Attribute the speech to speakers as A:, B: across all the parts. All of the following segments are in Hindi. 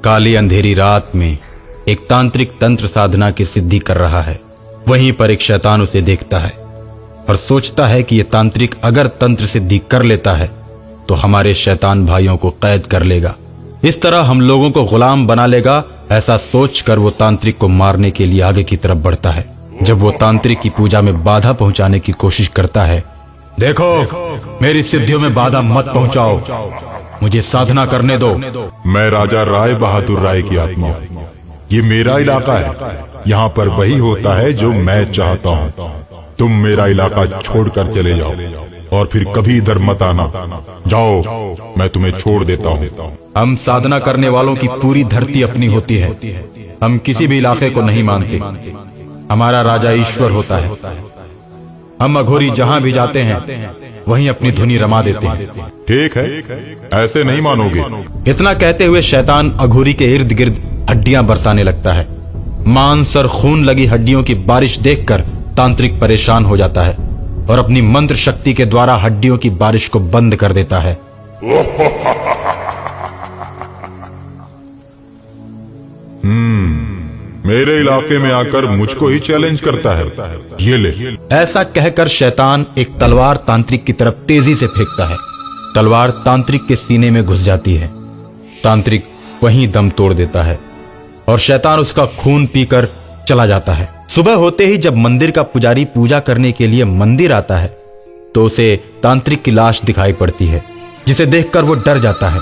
A: काली अंधेरी रात में एक तांत्रिक तंत्र साधना की सिद्धि कर रहा है। वहीं पर एक शैतान उसे देखता है और सोचता है कि यह तांत्रिक अगर तंत्र सिद्धि कर लेता है तो हमारे शैतान भाइयों को कैद कर लेगा, इस तरह हम लोगों को गुलाम बना लेगा। ऐसा सोचकर वो तांत्रिक को मारने के लिए आगे की तरफ बढ़ता है। जब वो तांत्रिक की पूजा में बाधा पहुंचाने की कोशिश करता है, देखो मेरी सिद्धियों में बाधा मत पहुंचाओ, मुझे साधना करने दो।
B: मैं राजा राय बहादुर राय की आत्मा हूँ। ये मेरा इलाका है, यहाँ पर वही होता है जो मैं चाहता हूँ। तुम मेरा इलाका छोड़कर चले जाओ और फिर कभी इधर मत आना। जाओ, मैं तुम्हें छोड़ देता हूँ।
A: हम साधना करने वालों की पूरी धरती अपनी होती है। हम किसी भी इलाके को नहीं मानते। हमारा राजा ईश्वर होता है। हम अघोरी जहाँ भी जाते हैं वहीं अपनी धुनी रमा देते हैं।
B: ठीक है, ऐसे नहीं मानोगे।
A: इतना कहते हुए शैतान अघोरी के इर्द गिर्द हड्डियां बरसाने लगता है। मांस और खून लगी हड्डियों की बारिश देखकर तांत्रिक परेशान हो जाता है और अपनी मंत्र शक्ति के द्वारा हड्डियों की बारिश को बंद कर देता है।
B: मेरे इलाके में आकर मुझको ही चैलेंज करता है। ये ले।
A: ऐसा कहकर शैतान एक तलवार तांत्रिक की तरफ तेजी से फेंकता है। तलवार तांत्रिक के सीने में घुस जाती है। तांत्रिक वहीं दम तोड़ देता है और शैतान उसका खून पीकर चला जाता है। सुबह होते ही जब मंदिर का पुजारी पूजा करने के लिए मंदिर आता है तो उसे तांत्रिक की लाश दिखाई पड़ती है, जिसे देखकर वो डर जाता है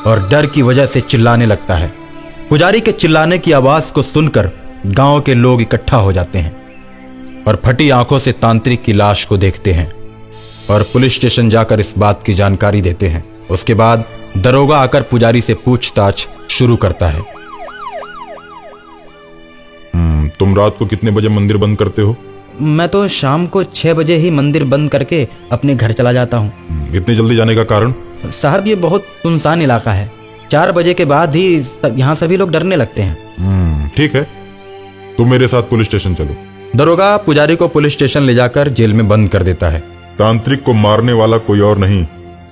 A: और डर की वजह से चिल्लाने लगता है। पुजारी के चिल्लाने की आवाज को सुनकर गांव के लोग इकट्ठा हो जाते हैं और फटी आंखों से तांत्रिक की लाश को देखते हैं और पुलिस स्टेशन जाकर इस बात की जानकारी देते हैं। उसके बाद दरोगा आकर पुजारी से पूछताछ शुरू करता है।
B: तुम रात को कितने बजे मंदिर बंद करते हो?
C: मैं तो शाम को 6 बजे ही मंदिर बंद करके अपने घर चला जाता हूँ।
B: इतनी जल्दी जाने का कारण?
C: साहब, ये बहुत सुनसान इलाका है। 4 बजे के बाद ही यहाँ सभी लोग डरने लगते हैं।
B: ठीक है, तुम मेरे साथ पुलिस स्टेशन चलो।
A: दरोगा पुजारी को पुलिस स्टेशन ले जाकर जेल में बंद कर देता है।
B: तांत्रिक को मारने वाला कोई और नहीं,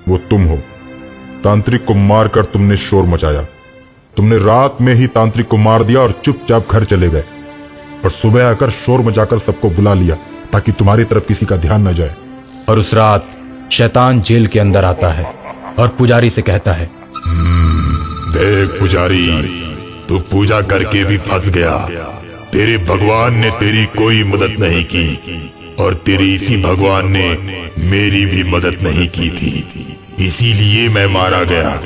B: वो तुम हो। तांत्रिक को मारकर तुमने शोर मचाया। तुमने रात में ही तांत्रिक को मार दिया और चुपचाप घर चले गए और सुबह आकर शोर मचाकर सबको बुला लिया ताकि तुम्हारी तरफ किसी का ध्यान न जाए।
A: और उस रात शैतान जेल के अंदर आता है और पुजारी से कहता है,
B: देख पुजारी, तू पूजा करके भी फंस गया। तेरे भगवान ने तेरी कोई मदद नहीं की और तेरे इसी भगवान ने मेरी भी मदद नहीं की थी, इसीलिए मैं मारा गया।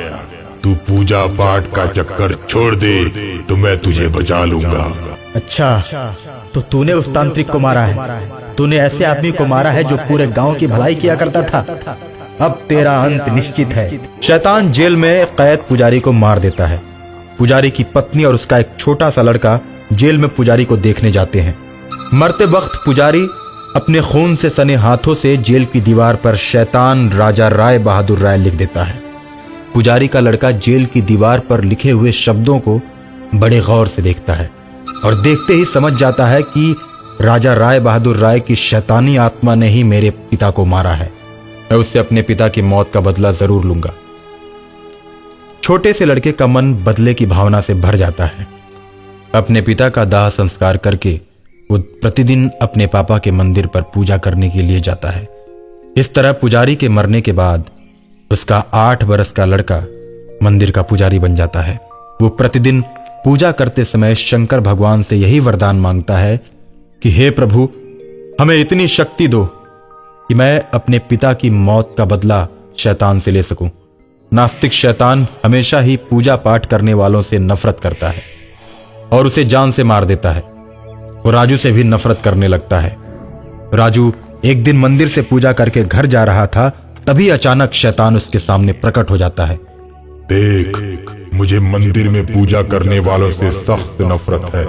B: तू पूजा पाठ का चक्कर छोड़ दे तो मैं तुझे बचा लूंगा।
C: अच्छा, तो तूने उस तांत्रिक को मारा है? तूने ऐसे आदमी को मारा है जो पूरे गांव की भलाई किया करता था? अब तेरा अंत निश्चित है।
A: शैतान जेल में कैद पुजारी को मार देता है। पुजारी की पत्नी और उसका एक छोटा सा लड़का जेल में पुजारी को देखने जाते हैं। मरते वक्त पुजारी अपने खून से सने हाथों से जेल की दीवार पर शैतान राजा राय बहादुर राय लिख देता है। पुजारी का लड़का जेल की दीवार पर लिखे हुए शब्दों को बड़े गौर से देखता है और देखते ही समझ जाता है कि राजा राय बहादुर राय की शैतानी आत्मा ने ही मेरे पिता को मारा है। मैं उससे अपने पिता की मौत का बदला जरूर लूंगा। छोटे से लड़के का मन बदले की भावना से भर जाता है। अपने पिता का दाह संस्कार करके वो प्रतिदिन अपने पापा के मंदिर पर पूजा करने के लिए जाता है। इस तरह पुजारी के मरने के बाद उसका 8 बरस का लड़का मंदिर का पुजारी बन जाता है। वो प्रतिदिन पूजा करते समय शंकर भगवान से यही वरदान मांगता है कि हे प्रभु, हमें इतनी शक्ति दो कि मैं अपने पिता की मौत का बदला शैतान से ले सकूं। नास्तिक शैतान हमेशा ही पूजा पाठ करने वालों से नफरत करता है और उसे जान से मार देता है। वो राजू से भी नफरत करने लगता है। राजू एक दिन मंदिर से पूजा करके घर जा रहा था, तभी अचानक शैतान उसके सामने प्रकट हो जाता है।
B: देख, मुझे मंदिर में पूजा करने वालों से सख्त नफरत है।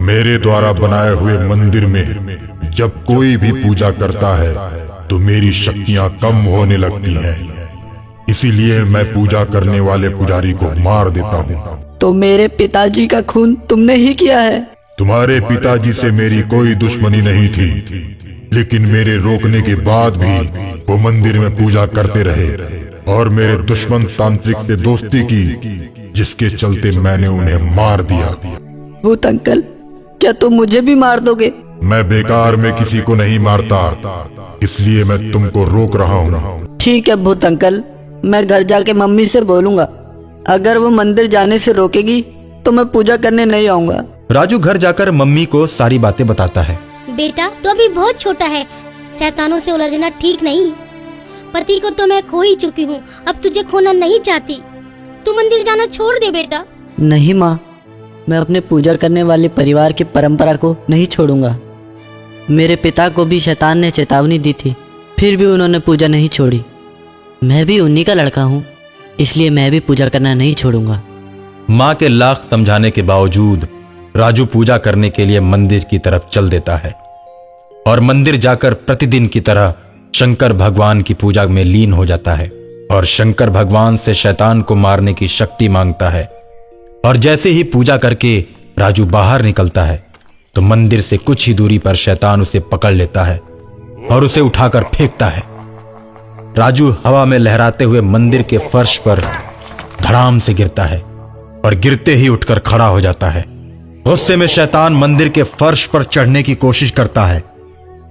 B: मेरे द्वारा बनाए हुए मंदिर में जब कोई भी पूजा करता है तो मेरी शक्तियां कम होने लगती हैं। इसीलिए मैं पूजा करने वाले पुजारी को मार देता हूँ।
D: तो मेरे पिताजी का खून तुमने ही किया है?
B: तुम्हारे पिताजी से मेरी कोई दुश्मनी नहीं थी, लेकिन मेरे रोकने के बाद भी वो मंदिर में पूजा करते रहे और मेरे दुश्मन तांत्रिक से दोस्ती की जिसके चलते मैंने उन्हें मार दिया।
D: भूत अंकल, क्या तुम मुझे भी मार दोगे?
B: मैं बेकार में किसी को नहीं मारता, इसलिए मैं तुमको रोक रहा हूँ।
D: ठीक है भूत अंकल, मैं घर जाके मम्मी से बोलूंगा। अगर वो मंदिर जाने से रोकेगी तो मैं पूजा करने नहीं आऊंगा।
A: राजू घर जाकर मम्मी को सारी बातें बताता है।
E: बेटा तो अभी बहुत छोटा है, शैतानों से उलझना ठीक नहीं। पति को तो मैं खो ही चुकी हूँ, अब तुझे खोना नहीं चाहती। तू मंदिर जाना छोड़ दे बेटा।
D: नहीं माँ, मैं अपने पूजा करने वाले परिवार की परंपरा को नहीं छोड़ूंगा। मेरे पिता को भी शैतान ने चेतावनी दी थी, फिर भी उन्होंने पूजा नहीं छोड़ी। मैं भी उन्हीं का लड़का हूँ, इसलिए मैं भी पूजा करना नहीं छोड़ूंगा।
A: माँ के लाख समझाने के बावजूद राजू पूजा करने के लिए मंदिर की तरफ चल देता है और मंदिर जाकर प्रतिदिन की तरह शंकर भगवान की पूजा में लीन हो जाता है और शंकर भगवान से शैतान को मारने की शक्ति मांगता है। और जैसे ही पूजा करके राजू बाहर निकलता है तो मंदिर से कुछ ही दूरी पर शैतान उसे पकड़ लेता है और उसे उठाकर फेंकता है। राजू हवा में लहराते हुए मंदिर के फर्श पर धड़ाम से गिरता है और गिरते ही उठकर खड़ा हो जाता है। गुस्से में शैतान मंदिर के फर्श पर चढ़ने की कोशिश करता है,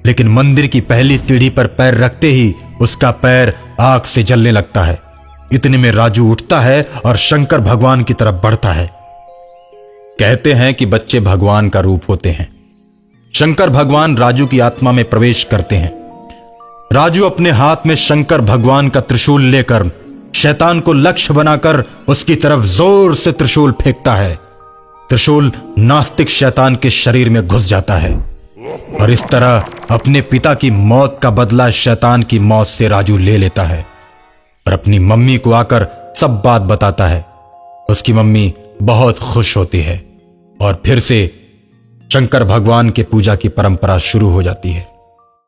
A: लेकिन मंदिर की पहली सीढ़ी पर पैर रखते ही उसका पैर आग से जलने लगता है। इतने में राजू उठता है और शंकर भगवान की तरफ बढ़ता है। कहते हैं कि बच्चे भगवान का रूप होते हैं। शंकर भगवान राजू की आत्मा में प्रवेश करते हैं। राजू अपने हाथ में शंकर भगवान का त्रिशूल लेकर शैतान को लक्ष्य बनाकर उसकी तरफ जोर से त्रिशूल फेंकता है। त्रिशूल नास्तिक शैतान के शरीर में घुस जाता है और इस तरह अपने पिता की मौत का बदला शैतान की मौत से राजू ले लेता है और अपनी मम्मी को आकर सब बात बताता है। उसकी मम्मी बहुत खुश होती है और फिर से शंकर भगवान के पूजा की परंपरा शुरू हो जाती है।